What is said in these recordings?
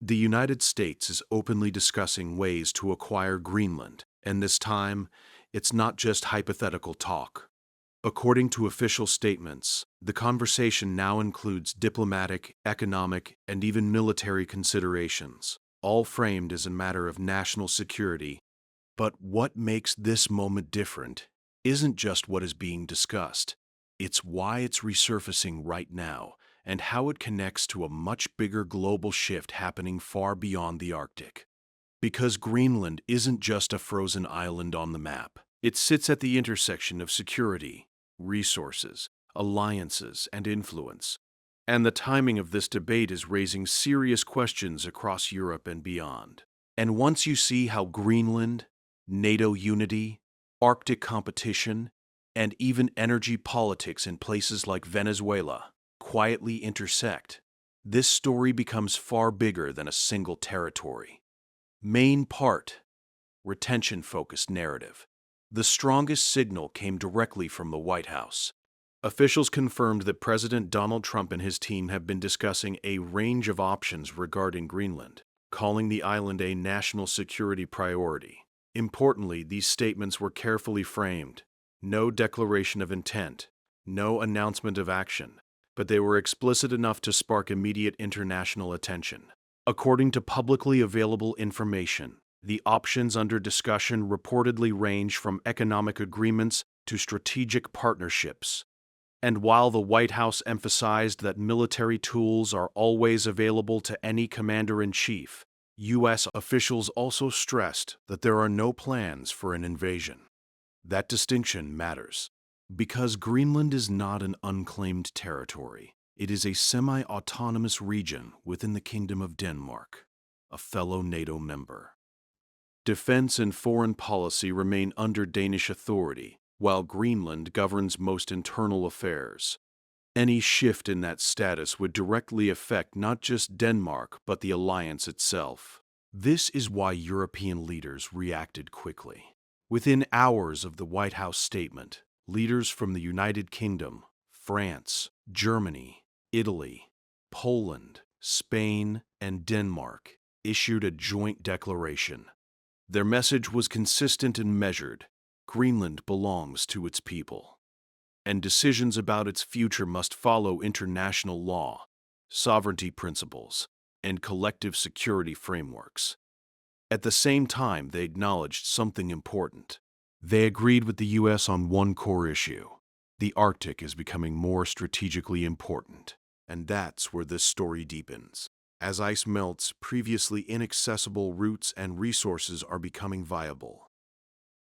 The United States is openly discussing ways to acquire Greenland, and this time, it's not just hypothetical talk. According to official statements, the conversation now includes diplomatic, economic, and even military considerations, all framed as a matter of national security. But what makes this moment different isn't just what is being discussed, it's why it's resurfacing right now and how it connects to a much bigger global shift happening far beyond the Arctic. Because Greenland isn't just a frozen island on the map, it sits at the intersection of security, resources, alliances, and influence. And the timing of this debate is raising serious questions across Europe and beyond. And once you see how Greenland, NATO unity, Arctic competition, and even energy politics in places like Venezuela quietly intersect, this story becomes far bigger than a single territory. Main part: retention-focused narrative. The strongest signal came directly from the White House. Officials confirmed that President Donald Trump and his team have been discussing a range of options regarding Greenland, calling the island a national security priority. Importantly, these statements were carefully framed. No declaration of intent, no announcement of action, but they were explicit enough to spark immediate international attention. According to publicly available information, the options under discussion reportedly range from economic agreements to strategic partnerships. And while the White House emphasized that military tools are always available to any commander-in-chief, U.S. officials also stressed that there are no plans for an invasion. That distinction matters, because Greenland is not an unclaimed territory. It is a semi-autonomous region within the Kingdom of Denmark, a fellow NATO member. Defense and foreign policy remain under Danish authority, while Greenland governs most internal affairs. Any shift in that status would directly affect not just Denmark, but the alliance itself. This is why European leaders reacted quickly. Within hours of the White House statement, leaders from the United Kingdom, France, Germany, Italy, Poland, Spain, and Denmark issued a joint declaration. Their message was consistent and measured. Greenland belongs to its people, and decisions about its future must follow international law, sovereignty principles, and collective security frameworks. At the same time, they acknowledged something important. They agreed with the U.S. on one core issue. The Arctic is becoming more strategically important, and that's where this story deepens. As ice melts, previously inaccessible routes and resources are becoming viable.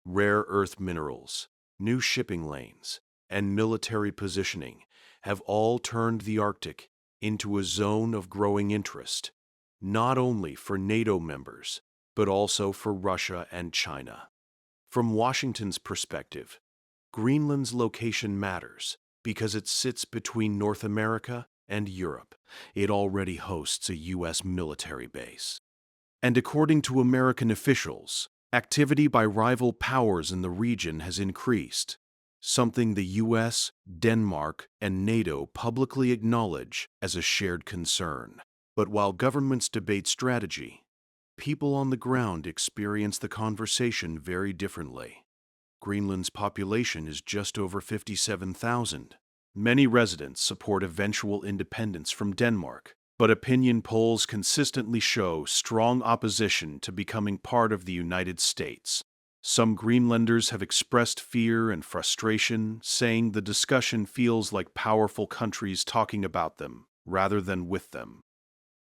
Rare earth minerals, new shipping lanes, and military positioning have all turned the Arctic into a zone of growing interest, not only for NATO members, but also for Russia and China. From Washington's perspective, Greenland's location matters because it sits between North America and Europe. It already hosts a U.S. military base. And according to American officials, activity by rival powers in the region has increased, something the U.S., Denmark, and NATO publicly acknowledge as a shared concern. But while governments debate strategy, people on the ground experience the conversation very differently. Greenland's population is just over 57,000. Many residents support eventual independence from Denmark, but opinion polls consistently show strong opposition to becoming part of the United States. Some Greenlanders have expressed fear and frustration, saying the discussion feels like powerful countries talking about them rather than with them.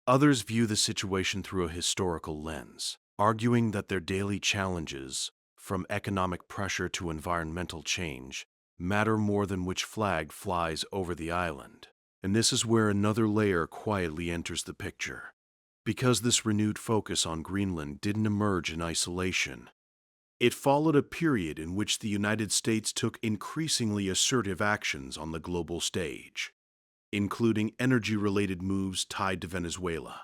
Others view the situation through a historical lens, arguing that their daily challenges, from economic pressure to environmental change, matter more than which flag flies over the island. And this is where another layer quietly enters the picture. Because this renewed focus on Greenland didn't emerge in isolation, it followed a period in which the United States took increasingly assertive actions on the global stage, including energy-related moves tied to Venezuela.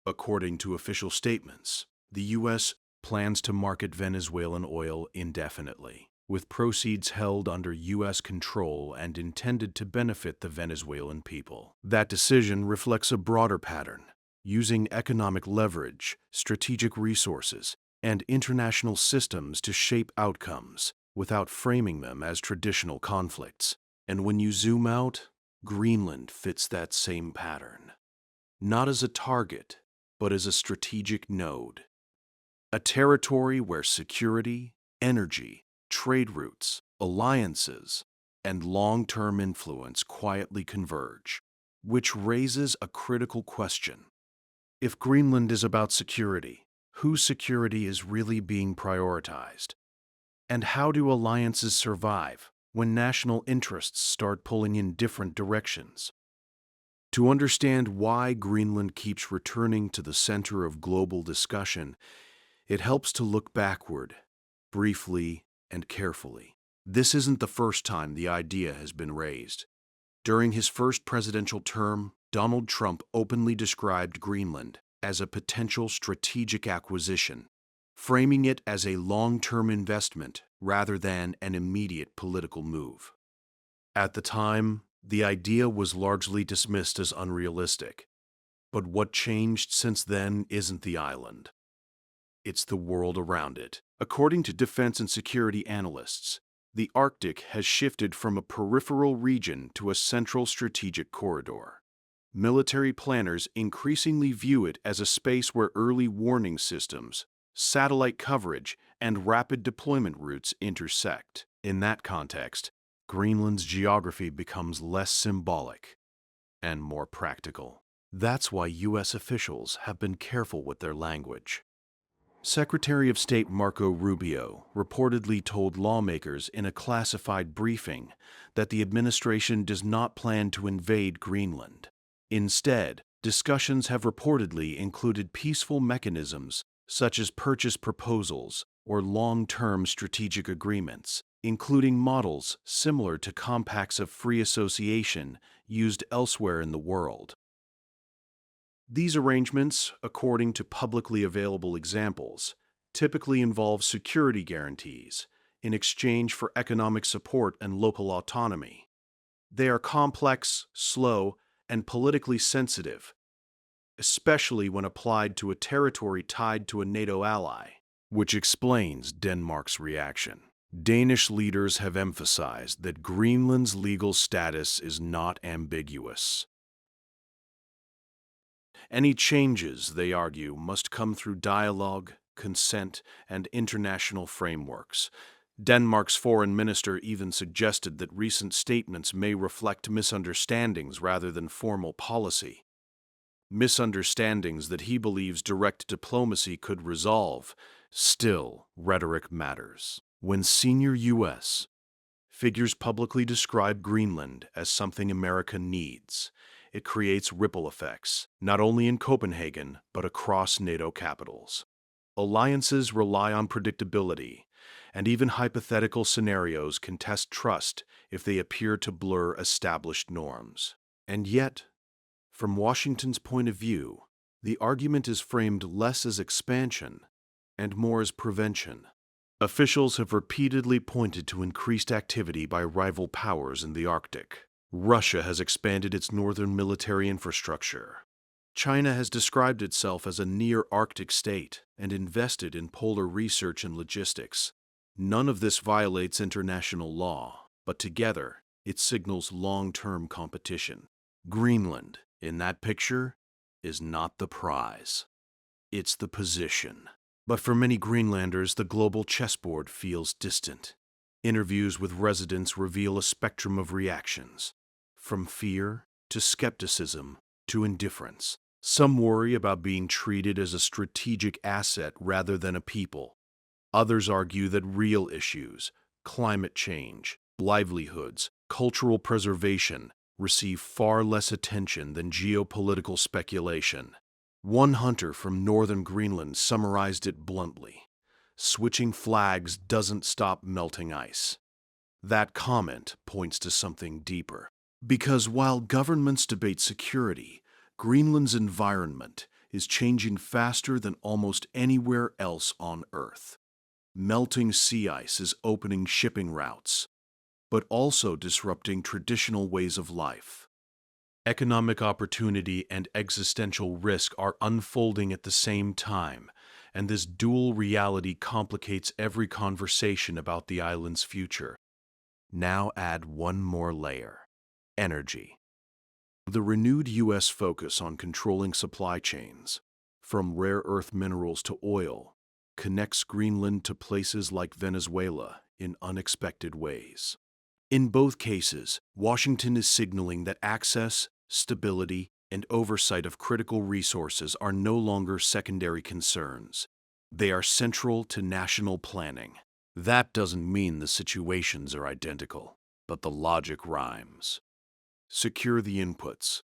According to official statements, the U.S. plans to market Venezuelan oil indefinitely, with proceeds held under U.S. control and intended to benefit the Venezuelan people. That decision reflects a broader pattern. using economic leverage, strategic resources, and international systems to shape outcomes without framing them as traditional conflicts. And when you zoom out, Greenland fits that same pattern. Not as a target, but as a strategic node. A territory where security, energy, trade routes, alliances, and long-term influence quietly converge, which raises a critical question. If Greenland is about security, whose security is really being prioritized? And how do alliances survive when national interests start pulling in different directions? To understand why Greenland keeps returning to the center of global discussion, it helps to look backward, briefly and carefully. This isn't the first time the idea has been raised. During his first presidential term, Donald Trump openly described Greenland as a potential strategic acquisition, framing it as a long-term investment rather than an immediate political move. At the time, the idea was largely dismissed as unrealistic. But what changed since then isn't the island. It's the world around it. According to defense and security analysts, the Arctic has shifted from a peripheral region to a central strategic corridor. Military planners increasingly view it as a space where early warning systems, satellite coverage, and rapid deployment routes intersect. In that context, Greenland's geography becomes less symbolic and more practical. That's why U.S. officials have been careful with their language. Secretary of State Marco Rubio reportedly told lawmakers in a classified briefing that the administration does not plan to invade Greenland. Instead, discussions have reportedly included peaceful mechanisms such as purchase proposals or long-term strategic agreements, including models similar to compacts of free association used elsewhere in the world. These arrangements, according to publicly available examples, typically involve security guarantees in exchange for economic support and local autonomy. They are complex, slow, and politically sensitive, especially when applied to a territory tied to a NATO ally, which explains Denmark's reaction. Danish leaders have emphasized that Greenland's legal status is not ambiguous. Any changes, they argue, must come through dialogue, consent, and international frameworks. Denmark's foreign minister even suggested that recent statements may reflect misunderstandings rather than formal policy. Misunderstandings that he believes direct diplomacy could resolve. Still, rhetoric matters. When senior U.S. figures publicly describe Greenland as something America needs, it creates ripple effects, not only in Copenhagen, but across NATO capitals. Alliances rely on predictability, and even hypothetical scenarios can test trust if they appear to blur established norms. And yet, from Washington's point of view, the argument is framed less as expansion and more as prevention. Officials have repeatedly pointed to increased activity by rival powers in the Arctic. Russia has expanded its northern military infrastructure. China has described itself as a near-Arctic state and invested in polar research and logistics. None of this violates international law, but together it signals long-term competition. Greenland, in that picture, is not the prize. It's the position. But for many Greenlanders, the global chessboard feels distant. Interviews with residents reveal a spectrum of reactions, from fear to skepticism to indifference. Some worry about being treated as a strategic asset rather than a people. Others argue that real issues, climate change, livelihoods, cultural preservation, receive far less attention than geopolitical speculation. One hunter from northern Greenland summarized it bluntly: switching flags doesn't stop melting ice. That comment points to something deeper. Because while governments debate security, Greenland's environment is changing faster than almost anywhere else on Earth. Melting sea ice is opening shipping routes, but also disrupting traditional ways of life. Economic opportunity and existential risk are unfolding at the same time, and this dual reality complicates every conversation about the island's future. Now add one more layer: energy. The renewed U.S. focus on controlling supply chains, from rare earth minerals to oil, connects Greenland to places like Venezuela in unexpected ways. In both cases, Washington is signaling that access, stability, and oversight of critical resources are no longer secondary concerns. They are central to national planning. That doesn't mean the situations are identical, but the logic rhymes. Secure the inputs,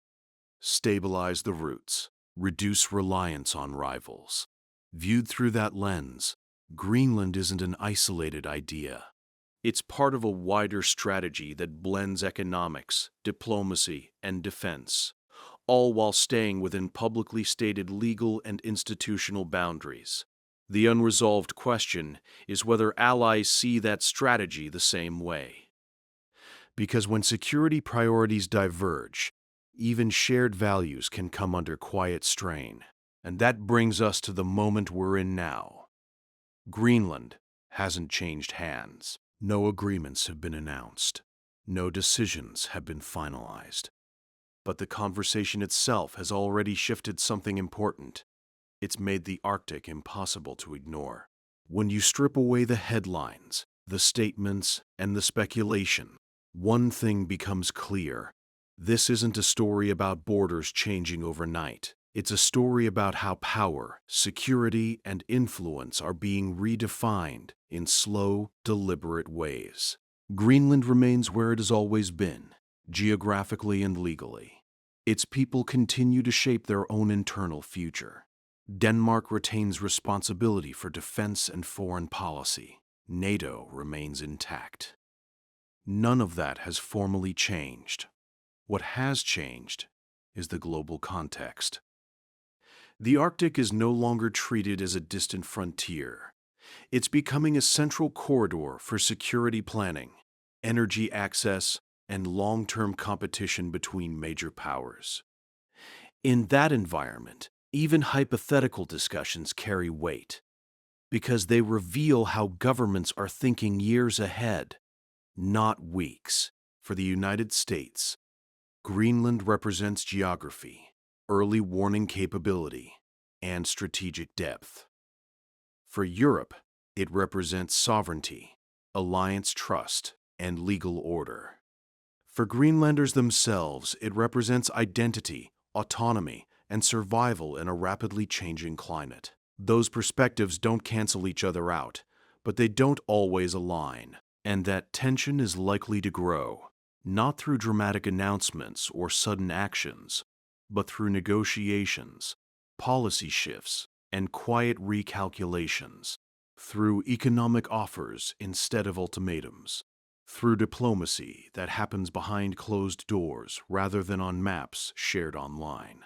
stabilize the routes, reduce reliance on rivals. Viewed through that lens, Greenland isn't an isolated idea. It's part of a wider strategy that blends economics, diplomacy, and defense, all while staying within publicly stated legal and institutional boundaries. The unresolved question is whether allies see that strategy the same way. Because when security priorities diverge, even shared values can come under quiet strain. And that brings us to the moment we're in now. Greenland hasn't changed hands. No agreements have been announced. No decisions have been finalized. But the conversation itself has already shifted something important. It's made the Arctic impossible to ignore. When you strip away the headlines, the statements, and the speculation, one thing becomes clear. This isn't a story about borders changing overnight. It's a story about how power, security, and influence are being redefined in slow, deliberate ways. Greenland remains where it has always been, geographically and legally. Its people continue to shape their own internal future. Denmark retains responsibility for defense and foreign policy. NATO remains intact. None of that has formally changed. What has changed is the global context. The Arctic is no longer treated as a distant frontier. It's becoming a central corridor for security planning, energy access, and long-term competition between major powers. In that environment, even hypothetical discussions carry weight, because they reveal how governments are thinking years ahead, not weeks. For the United States, Greenland represents geography, early warning capability, and strategic depth. For Europe, it represents sovereignty, alliance trust, and legal order. For Greenlanders themselves, it represents identity, autonomy, and survival in a rapidly changing climate. Those perspectives don't cancel each other out, but they don't always align, and that tension is likely to grow. Not through dramatic announcements or sudden actions, but through negotiations, policy shifts, and quiet recalculations, through economic offers instead of ultimatums, through diplomacy that happens behind closed doors rather than on maps shared online.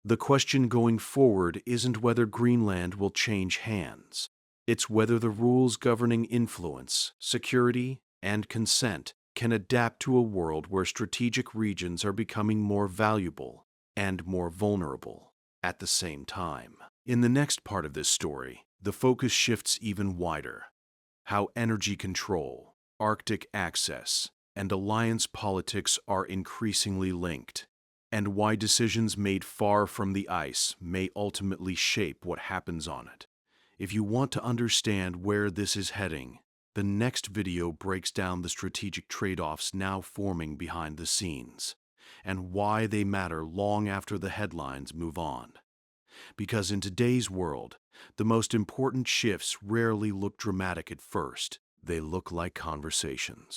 The question going forward isn't whether Greenland will change hands. It's whether the rules governing influence, security, and consent can adapt to a world where strategic regions are becoming more valuable and more vulnerable at the same time. In the next part of this story, the focus shifts even wider. How energy control, Arctic access, and alliance politics are increasingly linked, and why decisions made far from the ice may ultimately shape what happens on it. If you want to understand where this is heading, the next video breaks down the strategic trade-offs now forming behind the scenes, and why they matter long after the headlines move on. Because in today's world, the most important shifts rarely look dramatic at first. They look like conversations.